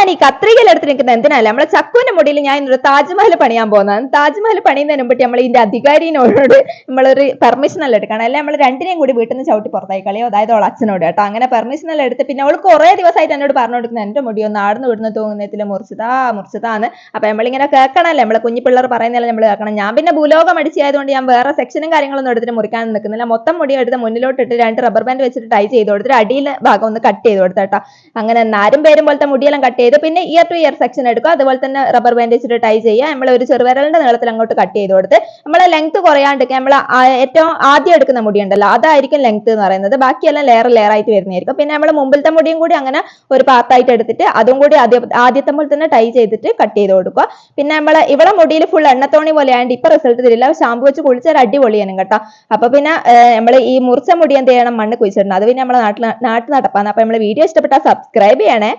ഞാൻ ഈ കത്രികയിൽ എടുത്ത് നിൽക്കുന്നത് എന്തിനല്ല, നമ്മളെ ചക്കുവിന്റെ മുടിയിൽ ഞാൻ ഇന്നൊരു താജ്മഹൽ പണിയാൻ പോകുന്നതാണ്. താജ്മഹൽ പണിയുന്നതിന് മുമ്പ് നമ്മൾ ഇതിന്റെ അധികാരിനോട് നമ്മളൊരു പെർമിഷൻ എല്ലാം എടുക്കണം, അല്ലെ നമ്മൾ രണ്ടിനെയും കൂടി വീട്ടിൽ നിന്ന് ചവിട്ടി പുറത്തായി കളയോ, അതായത് അവൾ അച്ഛനോട് കേട്ടോ. അങ്ങനെ പെർമിഷൻ എല്ലാം എടുത്ത് പിന്നെ അവൾ കുറെ ദിവസമായിട്ട് എന്നോട് പറഞ്ഞു കൊടുക്കുന്നത് എന്റെ മുടി ഒന്ന് ആടുന്ന് വിടുന്ന തോന്നുന്നതിൽ മുറിച്ചതാന്ന്. അപ്പൊ നമ്മളിങ്ങനെ കേൾക്കണല്ലേ, നമ്മളെ കുഞ്ഞു പിള്ളേർ പറയുന്നതല്ലേ നമ്മൾ കേൾക്കണം. ഞാൻ പിന്നെ ഭൂലോകം അടിച്ചായതുകൊണ്ട് ഞാൻ വേറെ സെക്ഷനും കാര്യങ്ങളൊന്നും എടുത്തിട്ട് മുറിക്കാൻ നിൽക്കുന്നില്ല. മൊത്തം മുടി എടുത്ത് മുന്നിലോട്ടിട്ട് 2 റബ്ബർ ബാൻഡ് വെച്ചിട്ട് ടൈ ചെയ്ത് കൊടുത്തിട്ട് അടിയിലെ ഭാഗം ഒന്ന് കട്ട് ചെയ്ത് കൊടുത്തേട്ടാ. അങ്ങനെ നാരും പേരും പോലത്തെ മുടിയെല്ലാം കട്ട് ചെയ്ത് പിന്നെ ഇയർ ടു ഇയർ സെക്ഷൻ എടുക്കുക, അതുപോലെ തന്നെ റബ്ബർ ബാൻഡ് വെച്ചിട്ട് ടൈ ചെയ്യുക. നമ്മൾ ഒരു ചെറുവിരലിന്റെ നീളത്തിൽ അങ്ങോട്ട് കട്ട് ചെയ്ത് കൊടുത്ത് നമ്മളെ ലെങ്ത് കുറയാണ്ടിരിക്കുക. നമ്മൾ ഏറ്റവും ആദ്യം എടുക്കുന്ന മുടി ഉണ്ടല്ലോ, അതായിരിക്കും ലെങ്ത് എന്ന് പറയുന്നത്. ബാക്കിയെല്ലാം ലെയർ ആയിട്ട് വരുന്നതായിരിക്കും. പിന്നെ നമ്മൾ മുമ്പിലത്തെ മുടിയും കൂടി അങ്ങനെ ഒരു പാത്തായിട്ട് എടുത്തിട്ട് അതും കൂടി ആദ്യത്തെ പോലെ തന്നെ ടൈ ചെയ്തിട്ട് കട്ട് ചെയ്ത് കൊടുക്കുക. പിന്നെ ഇവിടെ മുടിയിൽ ഫുൾ എണ്ണത്തോണി പോലെ ആയതുകൊണ്ട് ഇപ്പൊ റിസൾട്ട് തരില്ല. ഷാമ്പു വെച്ച് കുളിച്ചാൽ അടിപൊളിയാണ് കേട്ടോ. അപ്പൊ പിന്നെ നമ്മൾ ഈ മുറിച്ച മുടി എന്ത് ചെയ്യണം, മണ്ണ് കുഴിച്ചിടണം. അത് പിന്നെ നമ്മളെ നാട്ടിൽ നടപ്പാന്ന്. അപ്പൊ നമ്മളെ വീഡിയോ ഇഷ്ടപ്പെട്ടാൽ സബ്സ്ക്രൈബ് ചെയ്യണേ.